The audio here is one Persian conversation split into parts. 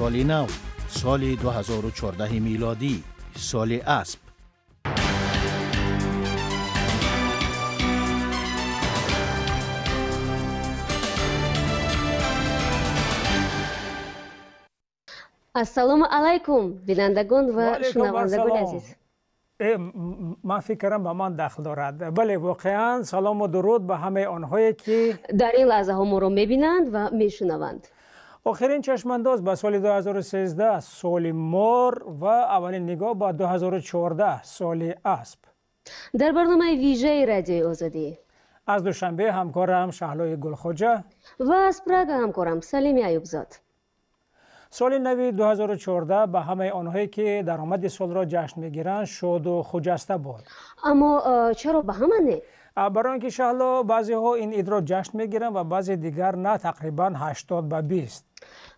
سال نو، سال 2014 میلادی، سال اسب. السلام علیکم بینندگان و شنوندگان عزیز. من فکرم به من دخل دارد. بله واقعا سلام و درود به همه آنهایی که در این لحظه ها ما را میبینند و میشنوند. آخرین چشمانداز به سال 2013 سال مار و اولین نگاه به 2014 سال اسب. در برنامه ویژه رادیوی آزادی از دوشنبه همکارم شهلای گلخوجه و از پراگ همکارم سلیم ایوبزاد. سال نو 2014 به همه آنهایی که درآمد سال را جشن میگیرند شاد و خجسته باد. اما چرا به همه نه؟ برای اینکه شهلا بعضی ها این عید را جشن میگیرند و بعضی دیگر نه، تقریبا 80-20.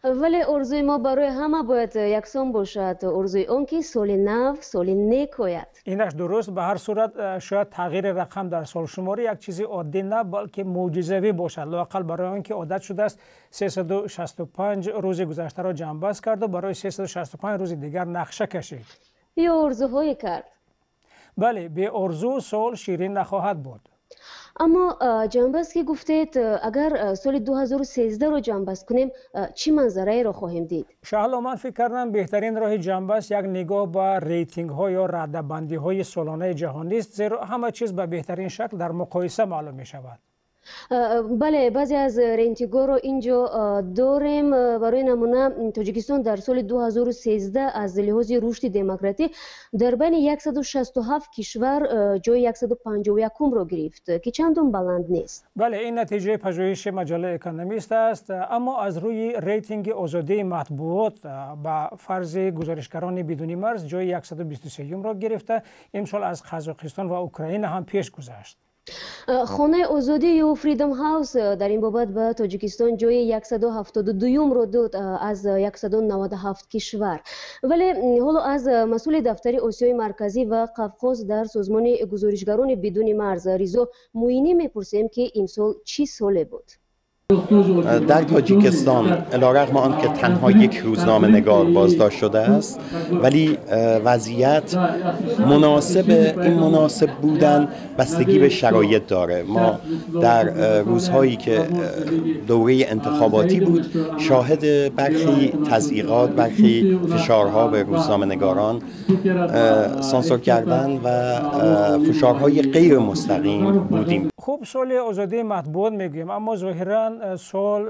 ولی ارزوی ما برای همه باید یکسان باشد، ارزوی اون که سال نو سال نیک آید. اینش درست. به هر صورت شاید تغییر رقم در سال شماری یک چیزی عادی نه بلکه معجزه‌ای باشد. لااقل برای آنکه عادت شده است 365 روز گذشته را جمع بست کرد و برای 365 روز دیگر نقشه کشید یا ارزوهای کرد. بله، به ارزو سال شیرین نخواهد بود. اما جنبست که گفتید اگر سال 2013 رو جنبست کنیم چی منظره رو خواهیم دید؟ شهلا من فکر کردم بهترین راه جنبست یک نگاه به ریتینگ ها یا رده‌بندی های سالانه جهانی است، زیرا همه چیز به بهترین شکل در مقایسه معلوم می شود. بله، بعضی از رینتینگ‌ها رو اینجا داریم. برای نمونه تاجیکستان در سال 2013 از لحاظ رشد دموکراتی در بین 167 کشور جای 151 رو گرفت که چندان بلند نیست. بله، این نتیجه پژوهش مجله اکونومیست است. اما از روی ریتینگ آزادی مطبوعات با فرض گزارشگران بدون مرز جای 123 را گرفته. امسال از قزاقستان و اوکراین هم پیش گذشت. خانه آزادی یا فریدم هاوس در این بابت به تاجیکستان جای 172 را داد از 197 کشور. ولی حالا از مسئول دفتر آسیای مرکزی و قفقاز در سازمان گزارشگران بدون مرز رضا موینی میپرسیم که امسال چی ساله بود؟ در تاجیکستان علیرغم آنکه تنها یک روزنامه نگار بازداشت شده است، ولی وضعیت مناسب بودن بستگی به شرایط داره. ما در روزهایی که دوره انتخاباتی بود شاهد برخی تضییقات، برخی فشارها به روزنامه نگاران، سانسور کردن و فشارهای غیر مستقیم بودیم. خوب سال آزادی مطبوعات میگیم، اما ظاهرا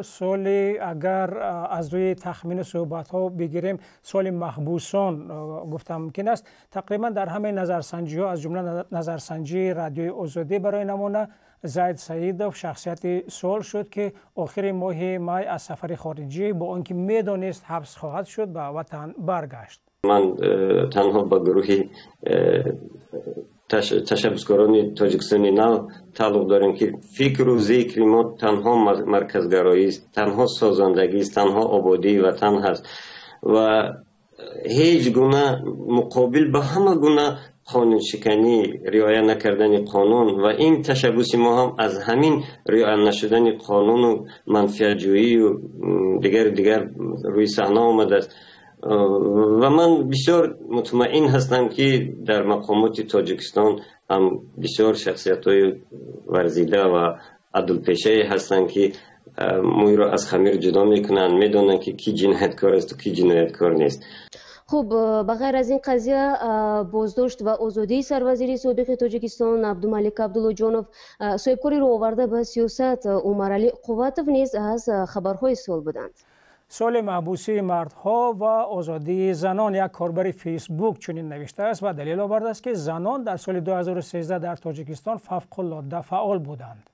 سال اگر از روی تخمین صحبت ها بگیریم سال محبوسان گفتم ممکن است. تقریبا در همه نظرسنجی ها از جمله نظرسنجی رادیوی آزادی برای نمونه زید سعیدوف شخصیت سال شد که آخر ماه می از سفر خارجی با آنکه میدانست حبس خواهد شد به وطن برگشت. من تنها با گروهی تشبسکاران تاجیکستانی نو تعلق داریم که فکر و ذکر ما تنها مرکزگرایی است، تنها سازندگی است، تنها آبادی وطن هست و هیچ گونه مقابل به همه گونه قانون شکنی، رعایت نکردن قانون و این تشبس ما هم از همین رعایت نشدن قانون و منفعت جویی و دیگر روی صحنه آمده است. و من بسیار مطمئن هستم که در مقامات تاجیکستان هم بسیار شخصیت‌های ورزیده و عدالت‌پیشه هستند که موی را از خمیر جدا میکنند، میدونن که کی جنایتکار است و کی جنایتکار نیست. خب بغیر از این قضیه بازداشت و آزادی سروزیر سابق تاجیکستان عبدالملک عبدالله صاحبکاری رو آورده به سیاست عمر علی قواتوف نیز از خبرهای سال بودند. سال محبوسی مردها و آزادی زنان، یک کاربر فیسبوک چنین نوشته است و دلیل آورده است که زنان در سال 2013 در تاجیکستان فوق‌العاده فعال بودند.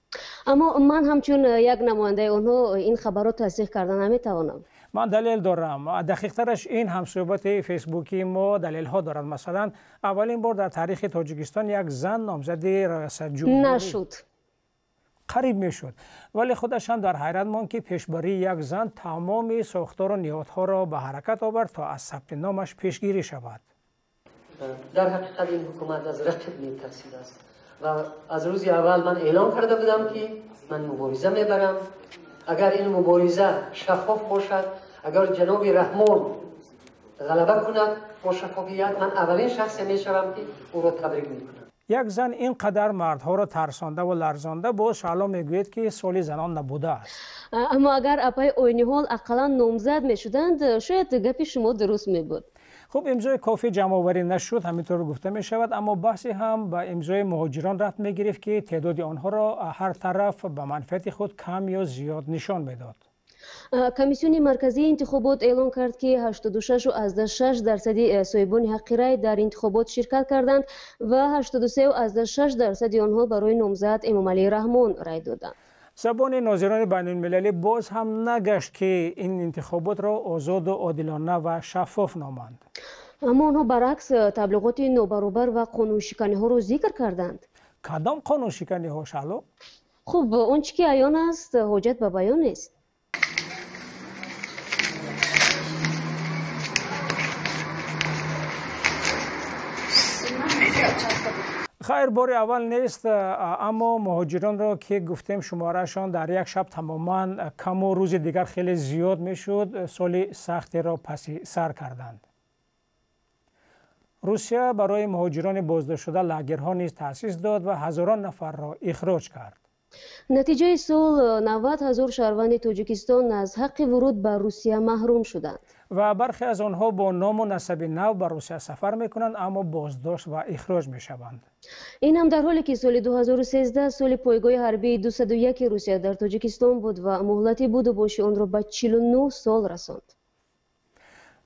اما من همچون یک نماینده آنها این خبر را تصدیق کردن نمیتوانم. من دلیل دارم. دقیق ترش این همصحبت فیسبوکی ما دلیل ها دارد. مثلا اولین بار در تاریخ تاجیکستان یک زن نامزد ریاست جمهوری نشد. قریب میشد، ولی خودش هم در حیرت ماند که پیشبری یک زن تمام ساختار و نهادها را به حرکت آورد تا از ثبت نامش پیشگیری شود. در حقیقت این حکومت از رقیب می‌ترسید است و از روز اول من اعلام کرده بودم که من مبارزه میبرم. اگر این مبارزه شفاف باشد، اگر جناب رحمان غلبه کند با شفافیت، من اولین شخصی میشوم که او را تبریک میکنم. یک زن اینقدر مردها را ترسانده و لرزانده، باز شعلا میگوید که سال زنان نبوده است. اما اگر اپای اوینی حال اقلا نامزد میشدند شاید گپی شما درست میبود. خب امضای کافی جمع آوری نشد، همینطور گفته می شود، اما بحثی هم به امضای مهاجران رفت می گرفت که تعداد آنها را هر طرف به منفعت خود کم یا زیاد نشان میداد. کمیسیون مرکزی انتخابات اعلام کرد که 86.6% صاحبان حق رای در انتخابات شرکت کردند و 83.6% آنها برای نامزد امامعلی رحمان رای دادند. زبان ناظران بین المللی باز هم نگشت که این انتخابات را آزاد و عادلانه و شفاف نامند. اما آنها برعکس تبلیغات نابرابر و قانون شکنی ها را ذکر کردند. کدام قانون شکنی ها شالو؟ خب آنچه که عیان است حاجت به بیان نیست. خیر، بار اول نیست، اما مهاجران را که گفتیم شمارهشان در یک شب تماما کم و روز دیگر خیلی زیاد میشد، سال سختی را پسی سر کردند. روسیه برای مهاجران بازداشت شده لاگرها نیز تأسیس داد و هزاران نفر را اخراج کرد. نتیجه سال 90,000 شهروند تاجیکستان از حق ورود به روسیه محروم شدند و برخی از آنها با نام و نسب نو به روسیه سفر میکنند اما بازداشت و اخراج میشوند. این هم در حالی که سال 2013 سال پایگاه حربی 201 روسیه در تاجیکستان بود و مهلتی بود و باشی آن را به 49 سال رساند.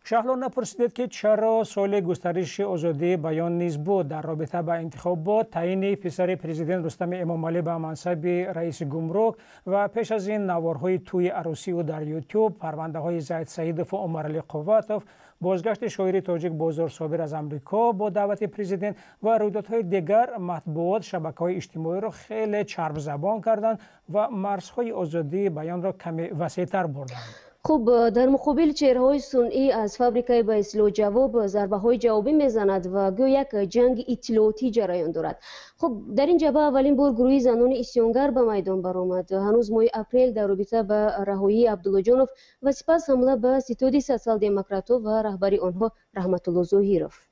شهلا نپرسیدید که چرا سال گسترش آزادی بیان نیز بود در رابطه با انتخابات، تعیین پسر پرزیدنت رستم امامعلی به منصب رئیس گمرک و پیش از این نوارهای توی عروسی و در یوتیوب، پرونده های زید سیدوف و عمرعلی قوتوف، بازگشت شاعر تاجیک بازار صابر از امریکا با دعوت پرزیدنت و رویدادهای دیگر، مطبوعات شبکه‌های اجتماعی را خیلی چرب زبان کردند و مرزهای آزادی بیان را کمی وسیع‌تر بردند. خب در مقابل چهره‌های صنعی از فابریکای به اصلاح جواب ضربه‌های جوابی میزند و گویا یک جنگ اطلاعاتی جریان دارد. خب در این جبهه اولین بار گروه زنان اسیانگر به میدان برآمد. هنوز ماه اپریل در رابطه به رهایی عبدالله جانوف و سپس حمله به ستاد سوسیال دموکرات‌ها و رهبری آنها رحمت الله ظاهرов.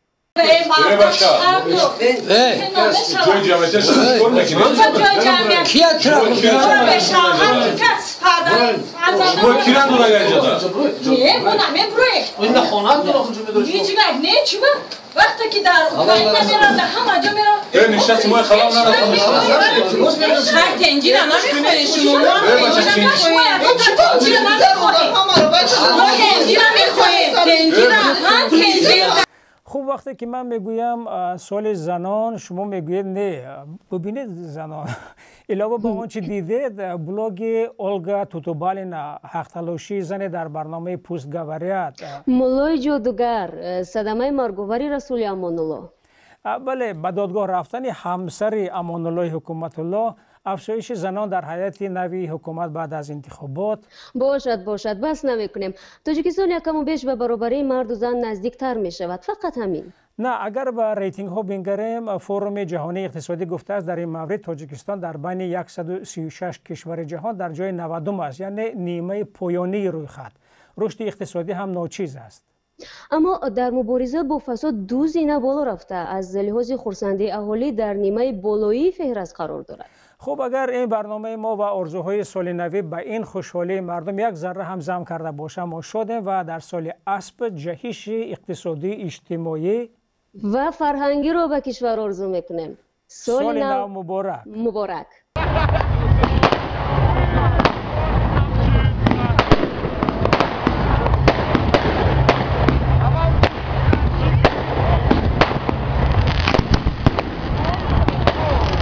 وقتی که در اوکراین میرم در همه جا میرم نشست ما خلام ندارم هر تنجیر نمیخوری شما تنجیر نمیخوری. خوب، وقتی که من میگویم سال زنان شما میگوید نه، ببینید زنان علاوه به آنچه دیدید، بلاگ اولگا توتوبالینا، حق تلاشی زن در برنامه پوستگوریت، مولای جادوگر، صدمه مرگووری رسول امان الله، بله، به دادگاه رفتن همسر امان الله حکومت الله، افزایش زنان در حیات نوی حکومت بعد از انتخابات. باشد بس نمیکنیم. تاجیکستان یکم و بیش به برابری مرد و زن نزدیکتر می شود، فقط همین. نه، اگر به ریتینگ ها بنگریم، فورم جهانی اقتصادی گفته است در این مورد تاجیکستان در بین 136 کشور جهان در جای 90 است، یعنی نیمه پایانی روی خط. رشد اقتصادی هم ناچیز است. اما در مبارزه با فساد دو زینه بالا رفته، از لحاظ خرسندی اهالی در نیمه بالایی فهرست قرار دارد. خب اگر این برنامه ما و آرزوهای سال نو به این خوشحالی مردم یک ذره هم زم کرده باشه، ما شدیم و در سال اسب جهش اقتصادی، اجتماعی و فرهنگی رو به کشور آرزو میکنیم. سال نو مبارک.